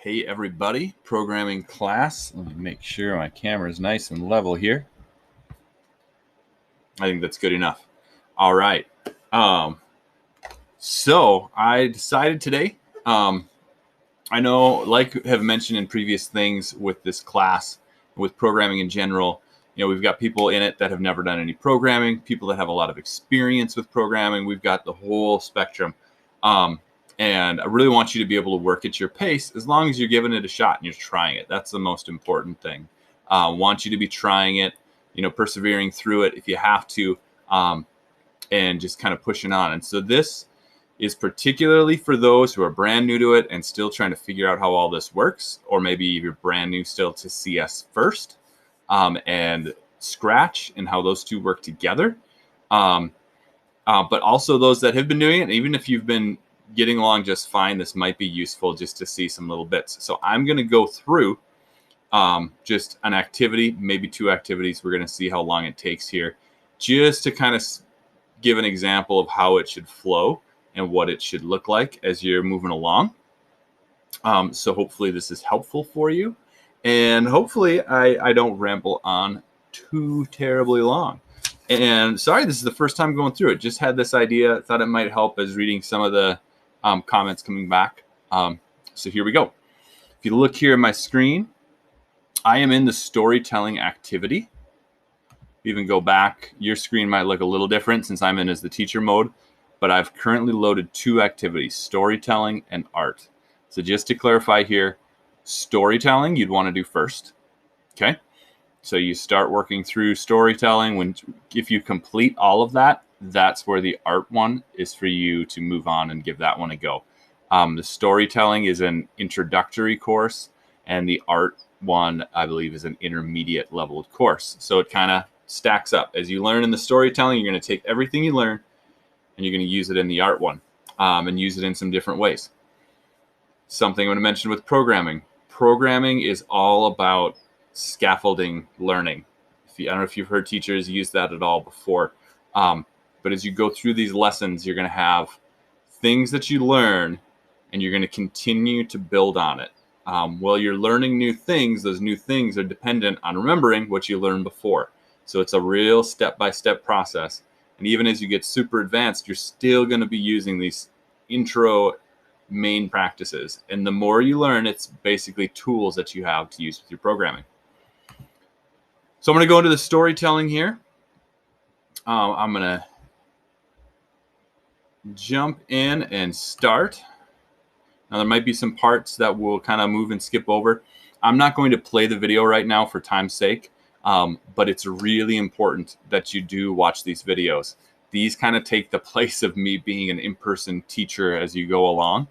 Hey everybody, programming class. Let me make sure my camera is nice and level here. I think that's good enough. All right. So I decided today, I know, like have mentioned in previous things with this class, with programming in general, we've got people in it that have never done any programming, people that have a lot of experience with programming. We've got the whole spectrum. And I really want you to be able to work at your pace as long as you're giving it a shot and you're trying it. That's the most important thing. Want you to be trying it, persevering through it if you have to, and just kind of pushing on. And so this is particularly for those who are brand new to it and still trying to figure out how all this works, or maybe you're brand new still to CS first, and Scratch and how those two work together. But also those that have been doing it, even if you've been getting along just fine, this might be useful just to see some little bits. So I'm going to go through just an activity, maybe two activities. We're going to see how long it takes here, just to kind of give an example of how it should flow and what it should look like as you're moving along. So hopefully this is helpful for you, and hopefully I don't ramble on too terribly long. And sorry, this is the first time going through it. Just had this idea, thought it might help as reading some of the comments coming back. So here we go. If you look here at my screen, I am in the storytelling activity. Even go back, your screen might look a little different since I'm in as the teacher mode, but I've currently loaded two activities, storytelling and art. So just to clarify here, storytelling you'd want to do first. Okay. So you start working through storytelling. If you complete all of that, that's where the art one is for you to move on and give that one a go. The storytelling is an introductory course, and the art one, I believe, is an intermediate level course. So it kind of stacks up. As you learn in the storytelling, you're going to take everything you learn and you're going to use it in the art one, and use it in some different ways. Something I'm going to mention with programming. Programming is all about scaffolding learning. I don't know if you've heard teachers use that at all before, but as you go through these lessons, you're going to have things that you learn and you're going to continue to build on it. While you're learning new things, those new things are dependent on remembering what you learned before. So it's a real step-by-step process. And even as you get super advanced, you're still going to be using these intro main practices. And the more you learn, it's basically tools that you have to use with your programming. So I'm going to go into the storytelling here. I'm going to jump in and start. Now there might be some parts that we'll kind of move and skip over. I'm not going to play the video right now for time's sake, but it's really important that you do watch these videos. These kind of take the place of me being an in-person teacher as you go along.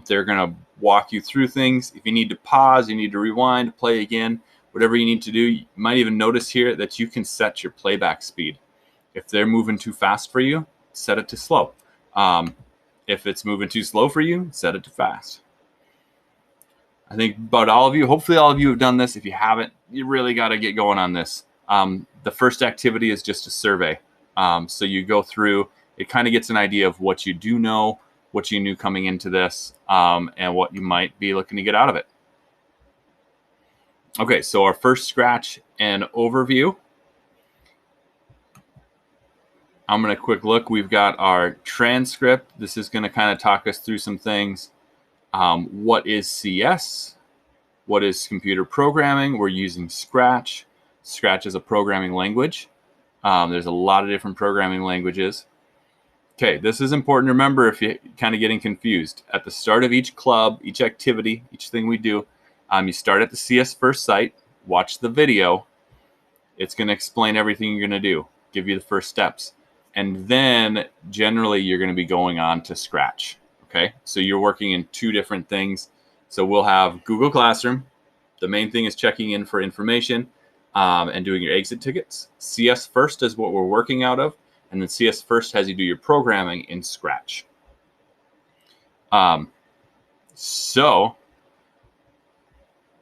They're going to walk you through things. If you need to pause, you need to rewind, play again, whatever you need to do. You might even notice here that you can set your playback speed. If they're moving too fast for you, set it to slow. If it's moving too slow for you, set it to fast. I think about all of you, hopefully all of you have done this. If you haven't, you really got to get going on this. The first activity is just a survey. So you go through, it kind of gets an idea of what you do know, what you knew coming into this, and what you might be looking to get out of it. Okay, so our first scratch and overview. I'm going to quick look. We've got our transcript. This is going to kind of talk us through some things. What is CS? What is computer programming? We're using Scratch. Scratch is a programming language. There's a lot of different programming languages. Okay, this is important to remember if you're kind of getting confused. At the start of each club, each activity, each thing we do, you start at the CS First site, watch the video. It's going to explain everything you're going to do, give you the first steps. And then generally you're going to be going on to Scratch. Okay, so you're working in two different things. So we'll have Google Classroom. The main thing is checking in for information and doing your exit tickets. CS First is what we're working out of. And then CS First has you do your programming in Scratch. So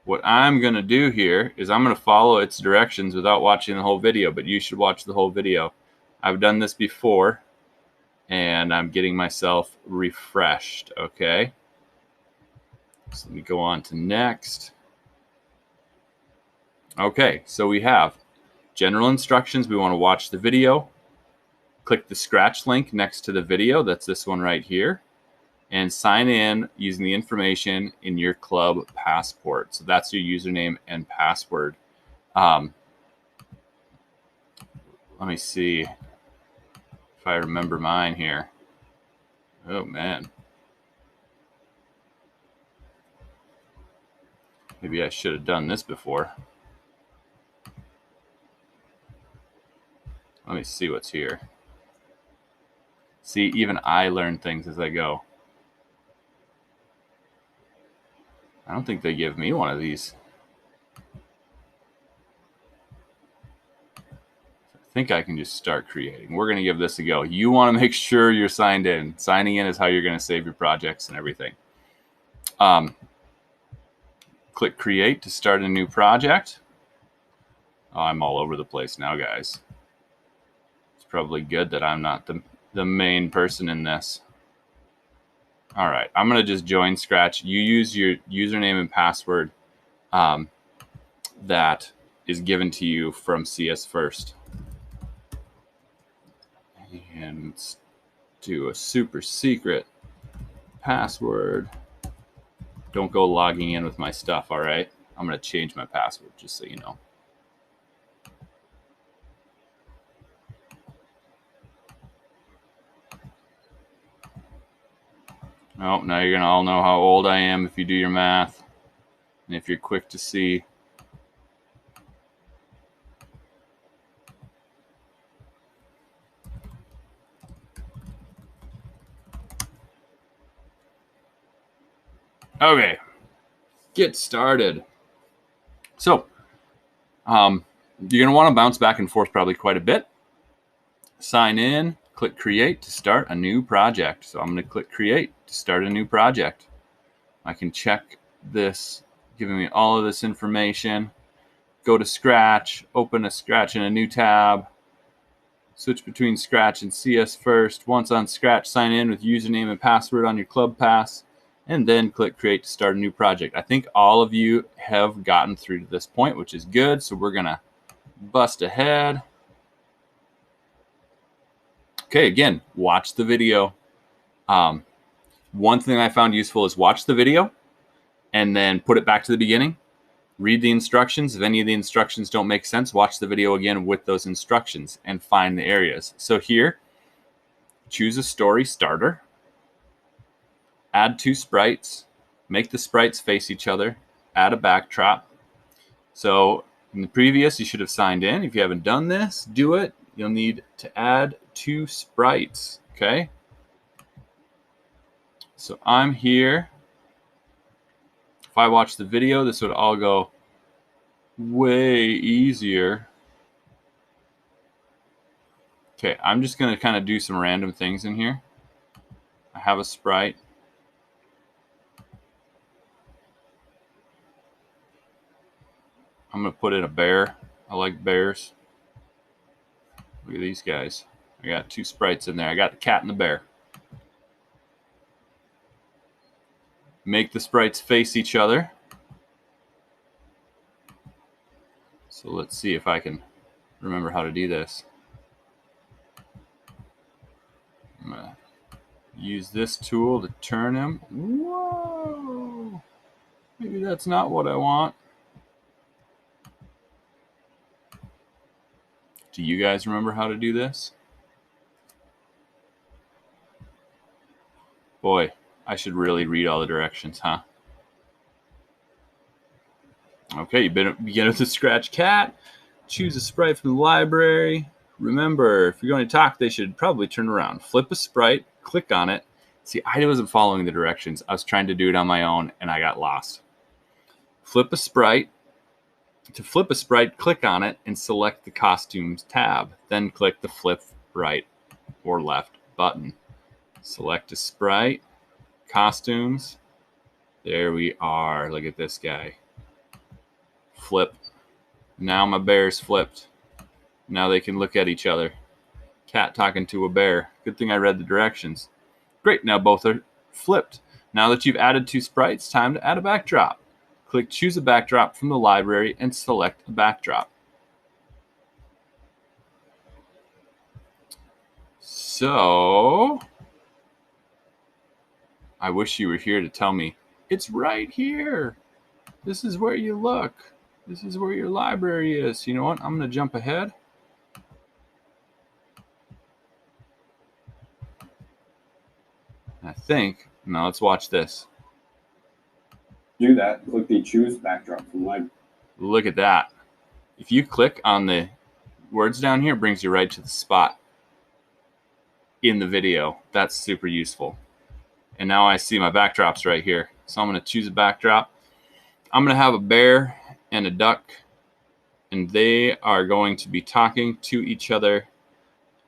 what I'm going to do here is I'm going to follow its directions without watching the whole video, but you should watch the whole video. I've done this before, and I'm getting myself refreshed, okay? So let me go on to next. Okay, so we have general instructions. We want to watch the video. Click the Scratch link next to the video. That's this one right here. And sign in using the information in your club passport. So that's your username and password. Let me see if I remember mine here. Oh, man. Maybe I should have done this before. Let me see what's here. See, even I learn things as I go. I don't think they give me one of these. I think I can just start creating. We're going to give this a go. You want to make sure you're signed in. Signing in is how you're going to save your projects and everything. Click create to start a new project. Oh, I'm all over the place now, guys. It's probably good that I'm not the main person in this. All right, I'm going to just join Scratch. You use your username and password that is given to you from CS First. And let's do a super secret password. Don't go logging in with my stuff, all right? I'm going to change my password, just so you know. Oh, now you're going to all know how old I am if you do your math. And if you're quick to see. Okay, get started. So, you're going to want to bounce back and forth probably quite a bit. Sign in, click create to start a new project. So I'm going to click create to start a new project. I can check this, giving me all of this information. Go to Scratch, open a Scratch in a new tab. Switch between Scratch and CS First. Once on Scratch, sign in with username and password on your Club Pass, and then click create to start a new project. I think all of you have gotten through to this point, which is good. So we're going to bust ahead. Okay, again, watch the video. One thing I found useful is watch the video and then put it back to the beginning. Read the instructions. If any of the instructions don't make sense, watch the video again with those instructions and find the areas. So here, choose a story starter. Add 2 sprites. Make the sprites face each other. Add a backdrop. So in the previous, you should have signed in. If you haven't done this, do it. You'll need to add 2 sprites, okay? So I'm here. If I watch the video, this would all go way easier. Okay, I'm just going to kind of do some random things in here. I have a sprite. I'm going to put in a bear. I like bears. Look at these guys. I got 2 sprites in there. I got the cat and the bear. Make the sprites face each other. So let's see if I can remember how to do this. I'm going to use this tool to turn him. Whoa! Maybe that's not what I want. Do you guys remember how to do this? Boy, I should really read all the directions, huh? Okay, you begin with the Scratch cat. Choose a sprite from the library. Remember, if you're going to talk, they should probably turn around. Flip a sprite, click on it. See, I wasn't following the directions. I was trying to do it on my own, and I got lost. Flip a sprite. To flip a sprite, click on it and select the Costumes tab. Then click the flip right or left button. Select a sprite, Costumes. There we are. Look at this guy. Flip. Now my bear's flipped. Now they can look at each other. Cat talking to a bear. Good thing I read the directions. Great, now both are flipped. Now that you've added 2 sprites, time to add a backdrop. Click Choose a Backdrop from the library and select a backdrop. So, I wish you were here to tell me, it's right here. This is where you look. This is where your library is. You know what? I'm going to jump ahead. I think, now let's watch this. Do that, click the Choose Backdrop from Library. Look at that. If you click on the words down here, it brings you right to the spot in the video. That's super useful. And now I see my backdrops right here. So I'm going to choose a backdrop. I'm going to have a bear and a duck, and they are going to be talking to each other.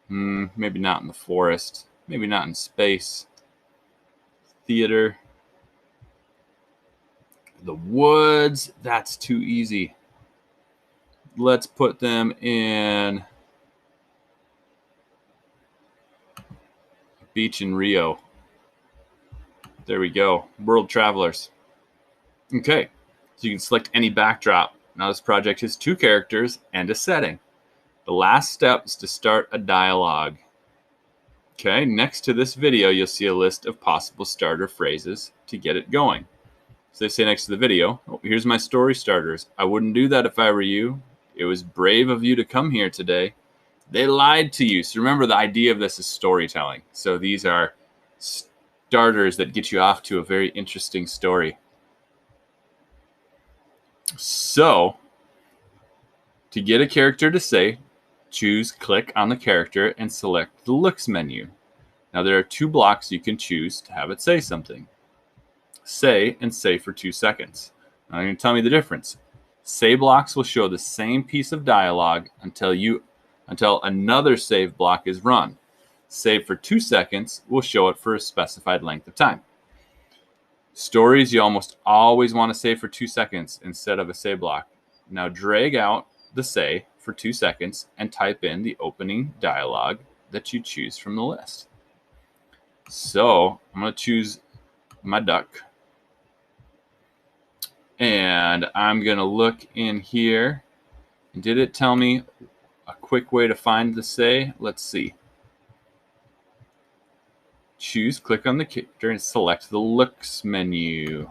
Maybe not in the forest, maybe not in space. Theater. The woods, that's too easy. Let's put them in beach in Rio. There we go. World travelers. Okay, so you can select any backdrop. Now this project has 2 characters and a setting. The last step is to start a dialogue. Okay, next to this video, you'll see a list of possible starter phrases to get it going. So they say next to the video, oh, here's my story starters. I wouldn't do that if I were you. It was brave of you to come here today. They lied to you. So remember, the idea of this is storytelling. So these are starters that get you off to a very interesting story. So to get a character to say, click on the character and select the looks menu. Now there are 2 blocks you can choose to have it say something. Say and say for 2 seconds. Now you're going to tell me the difference. Say blocks will show the same piece of dialogue until another save block is run. Save for 2 seconds will show it for a specified length of time. Stories, you almost always want to save for 2 seconds instead of a say block. Now drag out the say for 2 seconds and type in the opening dialogue that you choose from the list. So I'm going to choose my duck. And I'm going to look in here. Did it tell me a quick way to find the say? Let's see. Choose, click on the character, and select the looks menu.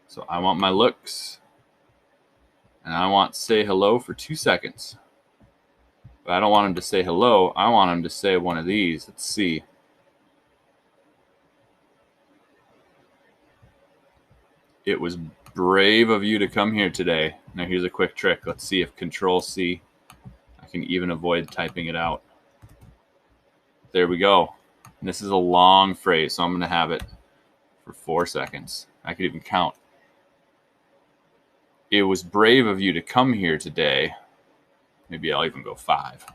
So I want my looks. And I want say hello for 2 seconds. But I don't want him to say hello. I want him to say one of these. Let's see. It was brave of you to come here today. Now here's a quick trick. Let's see if Control-C, I can even avoid typing it out. There we go. And this is a long phrase, so I'm going to have it for 4 seconds. I could even count. It was brave of you to come here today. Maybe I'll even go 5.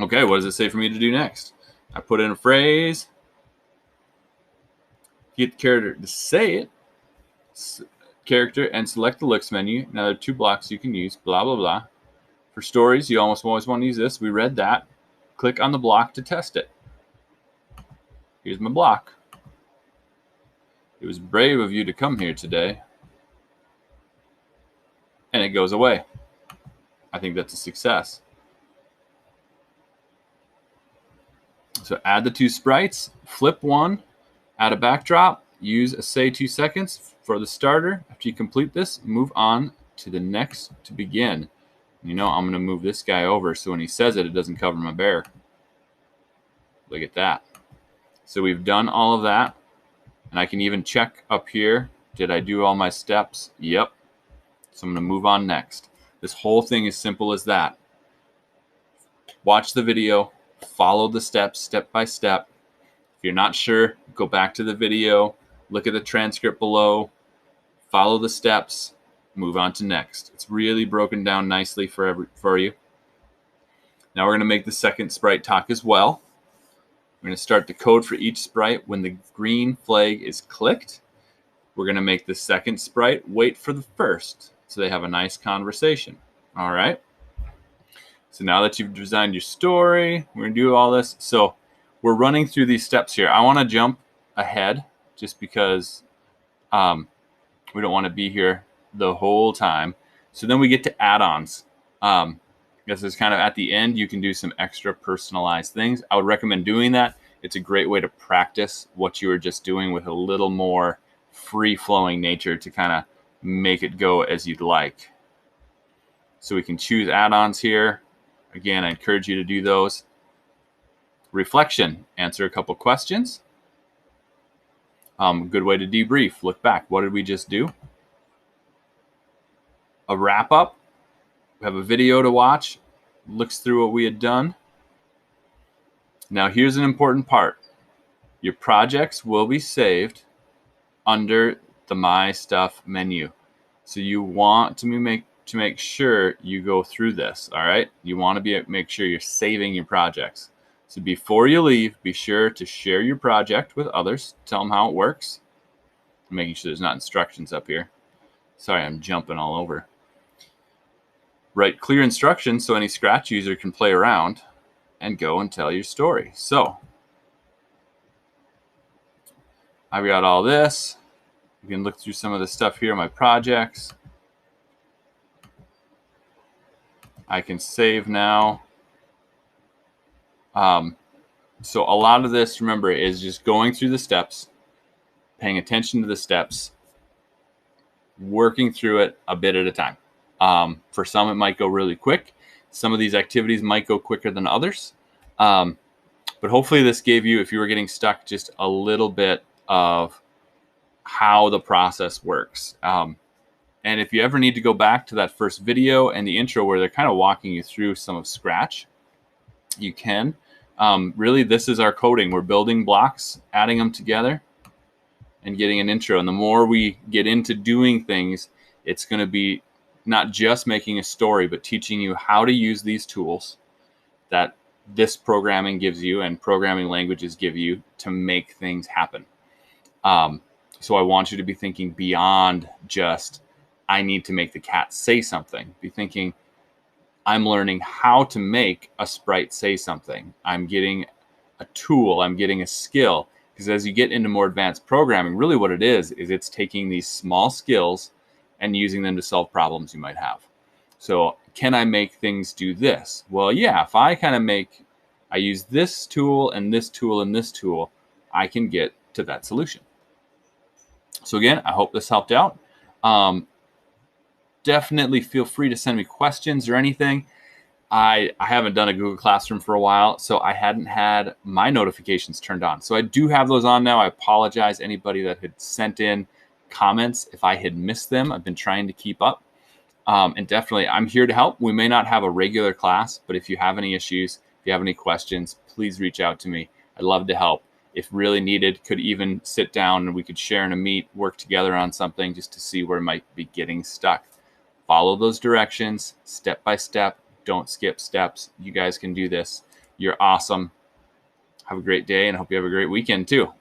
Okay, what does it say for me to do next? I put in a phrase. Get the character to say it. Character and select the looks menu. Now there are 2 blocks you can use. Blah, blah, blah. For stories, you almost always want to use this. We read that. Click on the block to test it. Here's my block. It was brave of you to come here today. And it goes away. I think that's a success. So add the 2 sprites, flip one, add a backdrop, use a say 2 seconds for the starter. After you complete this, move on to the next to begin. You know, I'm going to move this guy over so when he says it, it doesn't cover my bear. Look at that. So we've done all of that. And I can even check up here. Did I do all my steps? Yep. So I'm going to move on next. This whole thing is simple as that. Watch the video. Follow the steps step by step. If you're not sure, go back to the video. Look at the transcript below. Follow the steps. Move on to next. It's really broken down nicely for you. Now we're going to make the second sprite talk as well. We're going to start the code for each sprite. When the green flag is clicked, we're going to make the second sprite wait for the first so they have a nice conversation. All right. So now that you've designed your story, we're going to do all this. So we're running through these steps here. I want to jump ahead just because we don't want to be here the whole time. So then we get to add-ons. This is kind of at the end. You can do some extra personalized things. I would recommend doing that. It's a great way to practice what you were just doing with a little more free-flowing nature to kind of make it go as you'd like. So we can choose add-ons here. Again, I encourage you to do those. Reflection, answer a couple questions. Good way to debrief, look back. What did we just do? A wrap up. We have a video to watch. Looks through what we had done. Now here's an important part. Your projects will be saved under the My Stuff menu. So you want to make sure you go through this, all right? You want to make sure you're saving your projects. So before you leave, be sure to share your project with others. Tell them how it works. I'm making sure there's not instructions up here. Sorry, I'm jumping all over. Write clear instructions so any Scratch user can play around and go and tell your story. So I've got all this. You can look through some of the stuff here, my projects. I can save now. So a lot of this, remember, is just going through the steps, paying attention to the steps, working through it a bit at a time. For some, it might go really quick. Some of these activities might go quicker than others. But hopefully this gave you, if you were getting stuck, just a little bit of how the process works. And if you ever need to go back to that first video and the intro where they're kind of walking you through some of Scratch, you can. Really, this is our coding. We're building blocks, adding them together, and getting an intro. And the more we get into doing things, it's going to be not just making a story, but teaching you how to use these tools that this programming gives you and programming languages give you to make things happen. So I want you to be thinking beyond just, I need to make the cat say something. Be thinking, I'm learning how to make a sprite say something. I'm getting a tool. I'm getting a skill. Because as you get into more advanced programming, really what it is it's taking these small skills and using them to solve problems you might have. So can I make things do this? Well, yeah, if I I use this tool and this tool and this tool, I can get to that solution. So again, I hope this helped out. Definitely feel free to send me questions or anything. I haven't done a Google Classroom for a while, so I hadn't had my notifications turned on. So I do have those on now. I apologize anybody that had sent in comments if I had missed them. I've been trying to keep up. And definitely, I'm here to help. We may not have a regular class, but if you have any issues, if you have any questions, please reach out to me. I'd love to help. If really needed, could even sit down and we could share in a meet, work together on something just to see where I might be getting stuck. Follow those directions step by step. Don't skip steps. You guys can do this. You're awesome. Have a great day and I hope you have a great weekend too.